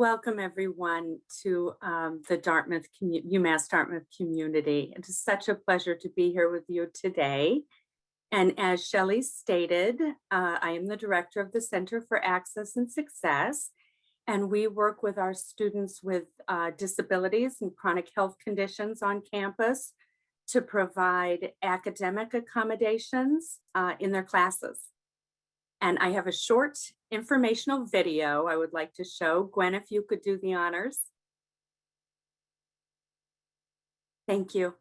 Welcome everyone to the UMass Dartmouth community. It is such a pleasure to be here with you today. And as Shelley stated, I am the director of the Center for Access and Success, and we work with our students with disabilities and chronic health conditions on campus to provide academic accommodations in their classes. And I have a short informational video I would like to show. Gwen, if you could do the honors. Thank you.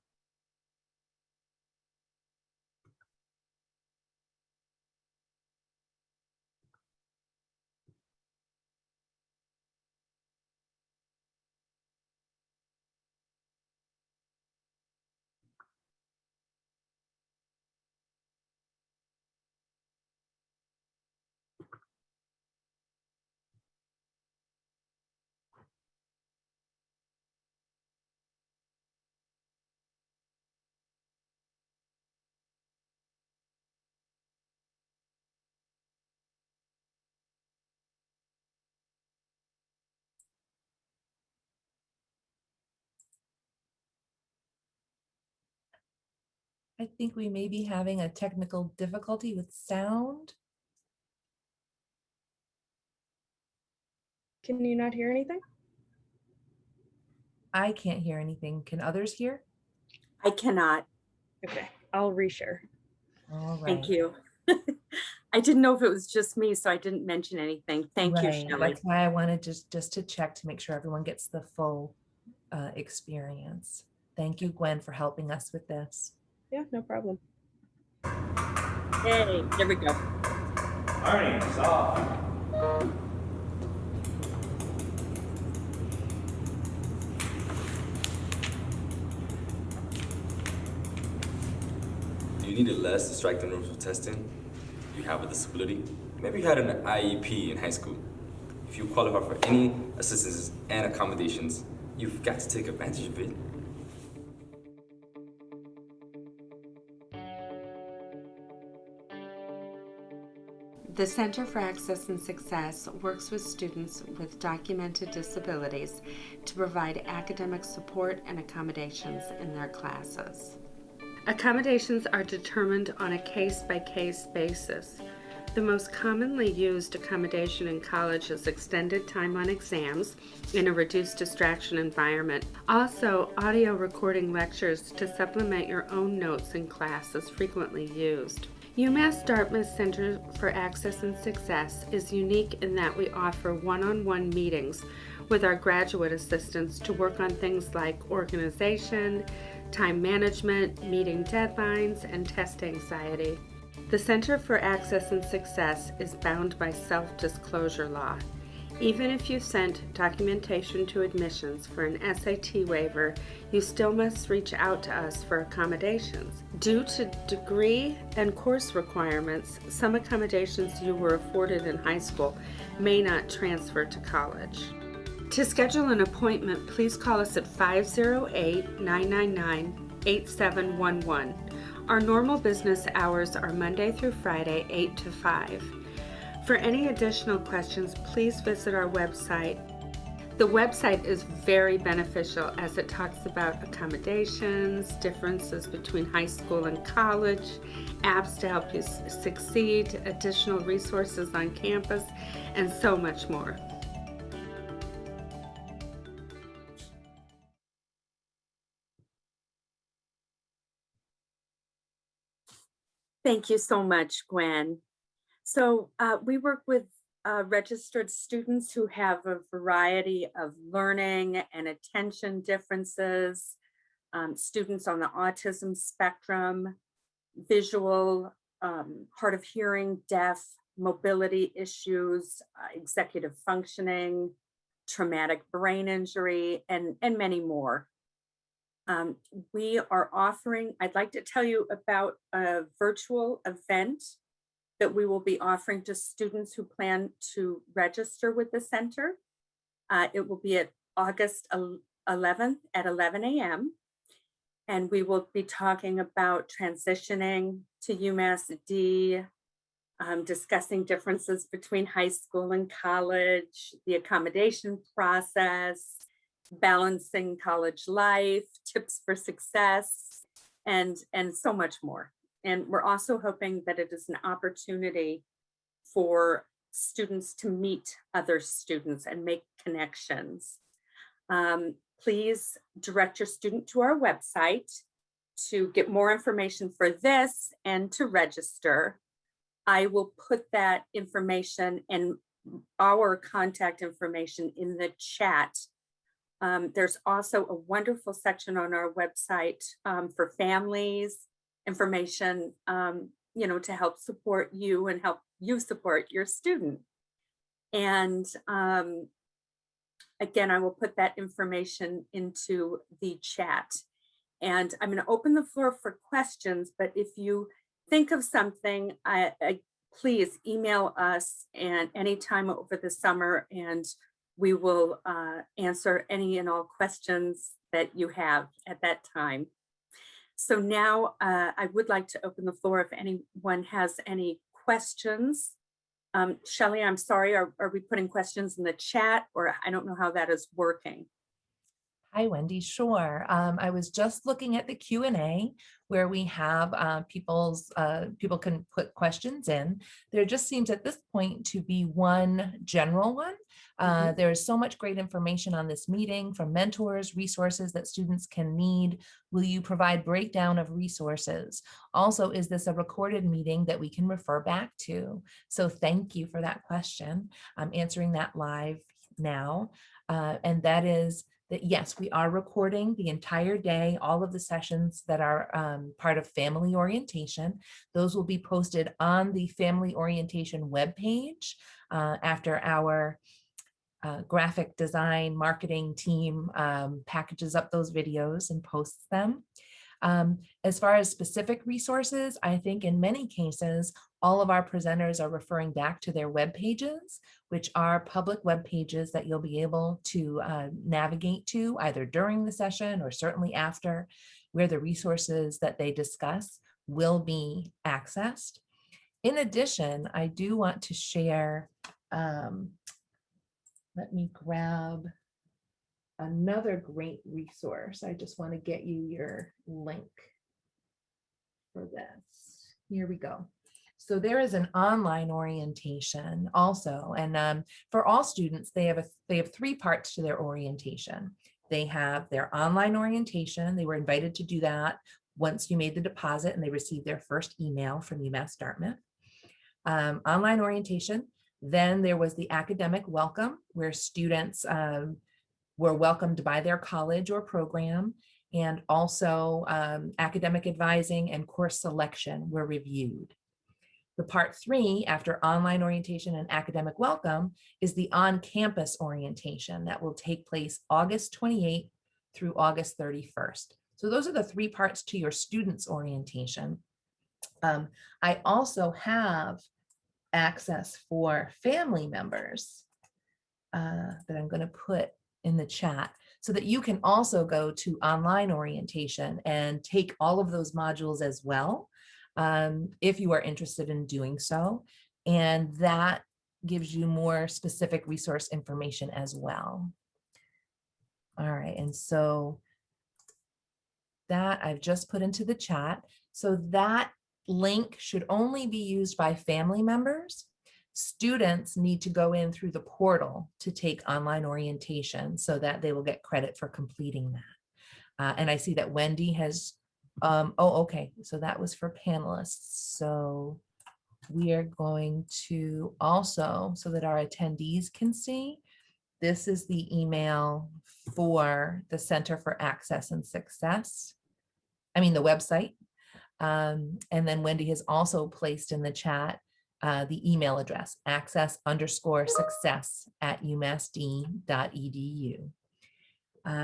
I think we may be having a technical difficulty with sound. Can you not hear anything? I can't hear anything. Can others hear? I cannot. Okay, I'll reshare. All right. Thank you. I didn't know if it was just me, so I didn't mention anything. Thank you, Right. Shelley. That's why I wanted just to check to make sure everyone gets the full experience. Thank you, Gwen, for helping us with this. Yeah, no problem. Hey, there we go. Earnings off. Do you need a less to strike the norms of testing? You have a disability? Maybe you had an IEP in high school. If you qualify for any assistance and accommodations, you've got to take advantage of it. The Center for Access and Success works with students with documented disabilities to provide academic support and accommodations in their classes. Accommodations are determined on a case-by-case basis. The most commonly used accommodation in college is extended time on exams in a reduced distraction environment. Also, audio recording lectures to supplement your own notes in class is frequently used. UMass Dartmouth Center for Access and Success is unique in that we offer one-on-one meetings with our graduate assistants to work on things like organization, time management, meeting deadlines, and test anxiety. The Center for Access and Success is bound by self-disclosure law. Even if you sent documentation to admissions for an SAT waiver, you still must reach out to us for accommodations. Due to degree and course requirements, some accommodations you were afforded in high school may not transfer to college. To schedule an appointment, please call us at 508-999-8711. Our normal business hours are Monday through Friday, 8 to 5. For any additional questions, please visit our website. The website is very beneficial as it talks about accommodations, differences between high school and college, apps to help you succeed, additional resources on campus, and so much more. Thank you so much, Gwen. So we work with registered students who have a variety of learning and attention differences, students on the autism spectrum, visual, hard of hearing, deaf, mobility issues, executive functioning, traumatic brain injury, and many more. We are offering, I'd like to tell you about a virtual event that we will be offering to students who plan to register with the center. It will be at August 11th at 11 a.m. And we will be talking about transitioning to UMass D, discussing differences between high school and college, the accommodation process, balancing college life, tips for success, and so much more. And we're also hoping that it is an opportunity for students to meet other students and make connections. Please direct your student to our website to get more information for this and to register. I will put that information and our contact information in the chat. There's also a wonderful section on our website for families, information, to help support you and help you support your student. And again, I will put that information into the chat. And I'm going to open the floor for questions, but if you think of something, please email us and anytime over the summer, and we will answer any and all questions that you have at that time. So now I would like to open the floor if anyone has any questions. Shelley, I'm sorry, are we putting questions in the chat, or I don't know how that is working? Hi, Wendy. Sure. I was just looking at the Q&A where we have people can put questions in. There just seems at this point to be one general one. There's so much great information on this meeting from mentors, resources that students can need. Will you provide breakdown of resources? Also, is this a recorded meeting that we can refer back to? So thank you for that question. I'm answering that live now. And that is that yes, we are recording the entire day, all of the sessions that are part of family orientation. Those will be posted on the family orientation webpage after our graphic design marketing team packages up those videos and posts them. As far as specific resources, I think in many cases, all of our presenters are referring back to their web pages, which are public web pages that you'll be able to navigate to either during the session or certainly after, where the resources that they discuss will be accessed. In addition, I do want to share, let me grab another great resource. I just want to get you your link for this. Here we go. So there is an online orientation also, and for all students, they have 3 parts to their orientation. They have their online orientation. They were invited to do that once you made the deposit and they received their first email from UMass Dartmouth. Online orientation. Then there was the academic welcome, where students were welcomed by their college or program, and also academic advising and course selection were reviewed. The part 3, after online orientation and academic welcome, is the on-campus orientation that will take place August 28th through August 31st. So those are the 3 parts to your students' orientation. I also have access for family members that I'm going to put in the chat so that you can also go to online orientation and take all of those modules as well, if you are interested in doing so. And that gives you more specific resource information as well. All right, and so that I've just put into the chat. So that link should only be used by family members. Students need to go in through the portal to take online orientation so that they will get credit for completing that. And I see that Wendi has, okay, so that was for panelists. So we are going to also, so that our attendees can see, this is the email for the Center for Access and Success. I mean, the website. And then Wendi has also placed in the chat the email address, access_success@umassd.edu.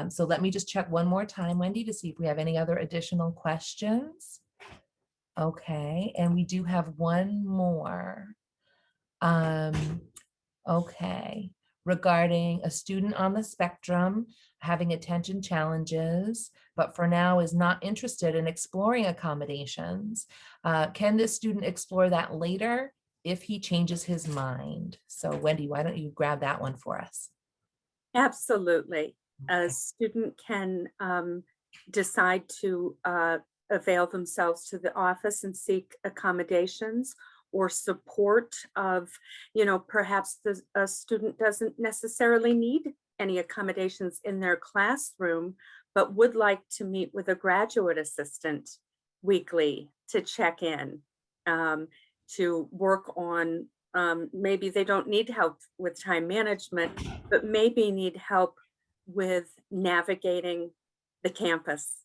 So let me just check one more time, Wendi, to see if we have any other additional questions. Okay, and we do have one more. Okay, regarding a student on the spectrum having attention challenges, but for now is not interested in exploring accommodations. Can this student explore that later? if he changes his mind. So Wendi, why don't you grab that one for us? Absolutely. A Okay. student can decide to avail themselves to the office and seek accommodations or support of, perhaps a student doesn't necessarily need any accommodations in their classroom, but would like to meet with a graduate assistant weekly to check in, to work on, maybe they don't need help with time management, but maybe need help with navigating the campus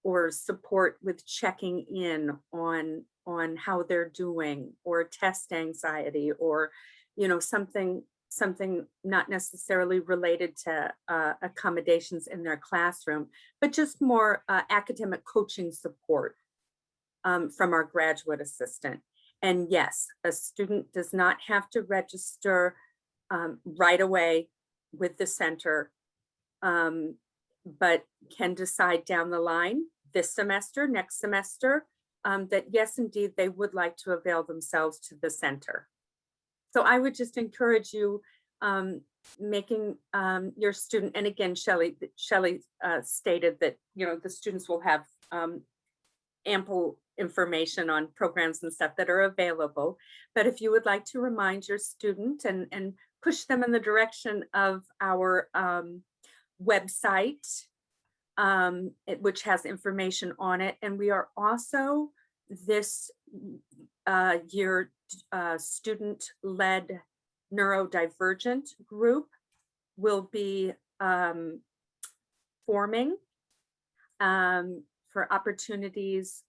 or support with checking in on how they're doing, or test anxiety, or something not necessarily related to accommodations in their classroom, but just more academic coaching support from our graduate assistant. And yes, a student does not have to register right away with the center, but can decide down the line, this semester, next semester, that yes, indeed, they would like to avail themselves to the center. So I would just encourage you, making your student, and again, Shelley stated that, the students will have ample information on programs and stuff that are available. But if you would like to remind your student and push them in the direction of our website, which has information on it. And we are also this year student-led neurodivergent group will be forming for opportunities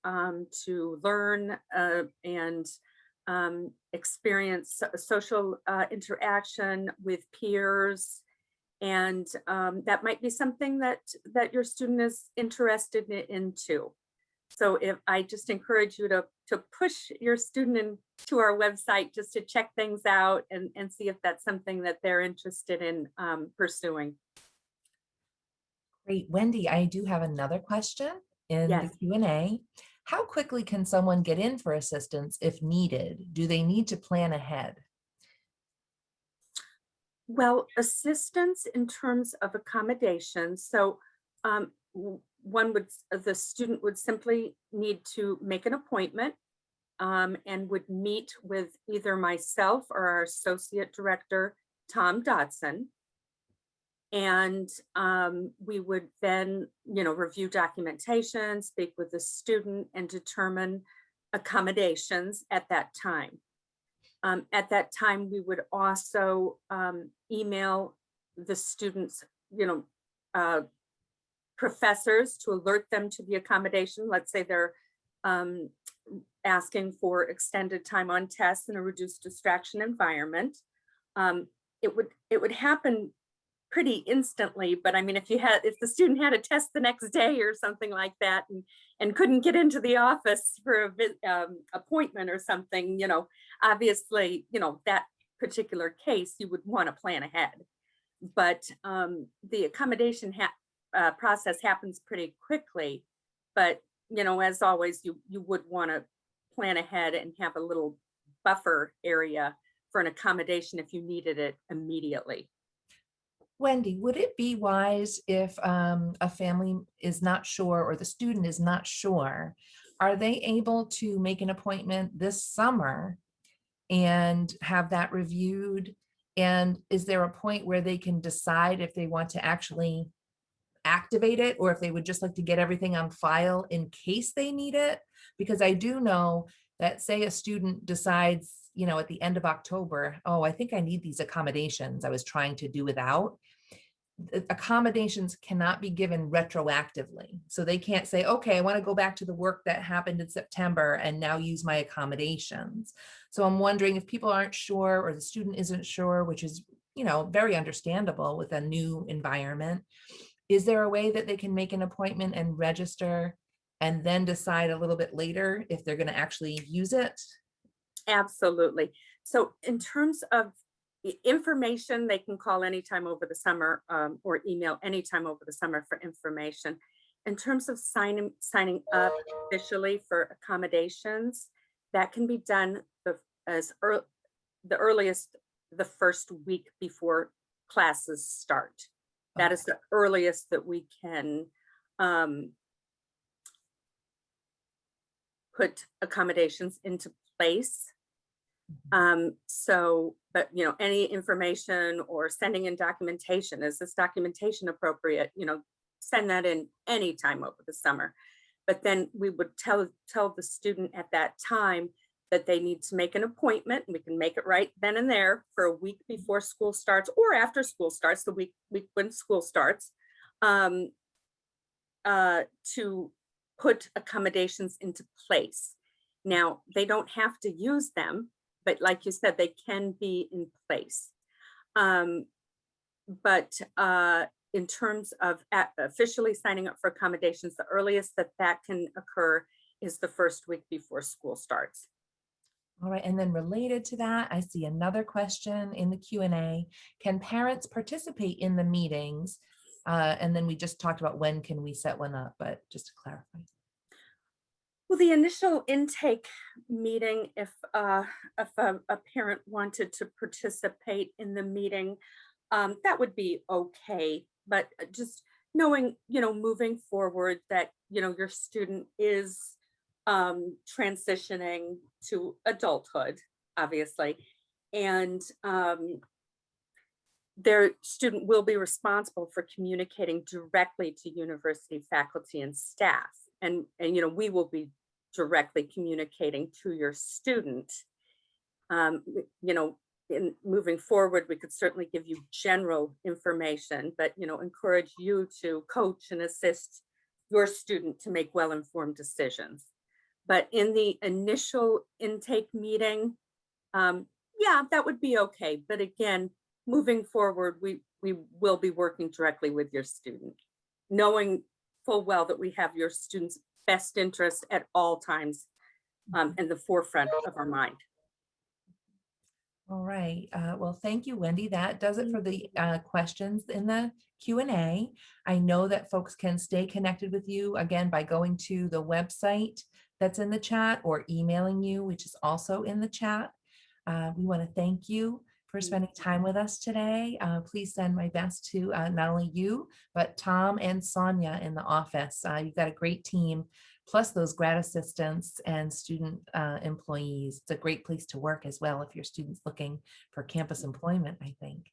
to learn and experience social interaction with peers. And that might be something that your student is interested in too. So if I just encourage you to push your student into our website just to check things out and see if that's something that they're interested in pursuing. Great. Wendi, I do have another question in the Yes. Q&A. How quickly can someone get in for assistance if needed? Do they need to plan ahead? Well, assistance in terms of accommodations. So the student would simply need to make an appointment and would meet with either myself or our associate director, Tom Dodson. And we would then, review documentation, speak with the student, and determine accommodations at that time. At that time, we would also email the students, professors to alert them to the accommodation. Let's say they're asking for extended time on tests in a reduced distraction environment. It would happen pretty instantly, but I mean, if the student had a test the next day or something like that and couldn't get into the office for a appointment or something, obviously, that particular case, you would want to plan ahead. But the accommodation process happens pretty quickly. But, as always, you would want to plan ahead and have a little buffer area for an accommodation if you needed it immediately. Wendi, would it be wise if a family is not sure or the student is not sure, are they able to make an appointment this summer and have that reviewed? And is there a point where they can decide if they want to actually activate it or if they would just like to get everything on file in case they need it? Because I do know that, say a student decides, at the end of October, oh, I think I need these accommodations I was trying to do without. Accommodations cannot be given retroactively. So they can't say, okay, I want to go back to the work that happened in September and now use my accommodations. So I'm wondering if people aren't sure or the student isn't sure, which is, very understandable with a new environment. Is there a way that they can make an appointment and register and then decide a little bit later if they're going to actually use it? Absolutely. So in terms of information, they can call anytime over the summer or email anytime over the summer for information. In terms of signing up officially for accommodations, that can be done the earliest, the first week before classes start. That is the earliest that we can put accommodations into place. But any information or sending in documentation, is this documentation appropriate? Send that in any time over the summer. But then we would tell the student at that time that they need to make an appointment, and we can make it right then and there for a week before school starts or after school starts, the week when school starts, to put accommodations into place. Now, they don't have to use them, but like you said, they can be in place. But in terms of officially signing up for accommodations, the earliest that can occur is the first week before school starts. All right, and then related to that, I see another question in the Q&A. Can parents participate in the meetings? And then we just talked about when can we set one up, but just to clarify. Well, the initial intake meeting, if a parent wanted to participate in the meeting, that would be okay. But just knowing, moving forward that, your student is transitioning to adulthood, obviously, and their student will be responsible for communicating directly to university faculty and staff. And we will be directly communicating to your student. In moving forward, we could certainly give you general information, but encourage you to coach and assist your student to make well-informed decisions. But in the initial intake meeting, yeah, that would be okay. But again, moving forward, we will be working directly with your student, knowing full well that we have your student's best interest at all times in the forefront of our mind. All right. Well, thank you, Wendi. That does it for the questions in the Q&A. I know that folks can stay connected with you again by going to the website that's in the chat or emailing you, which is also in the chat. We want to thank you for spending time with us today. Please send my best to not only you, but Tom and Sonia in the office. You've got a great team, plus those grad assistants and student employees. It's a great place to work as well if your student's looking for campus employment, I think.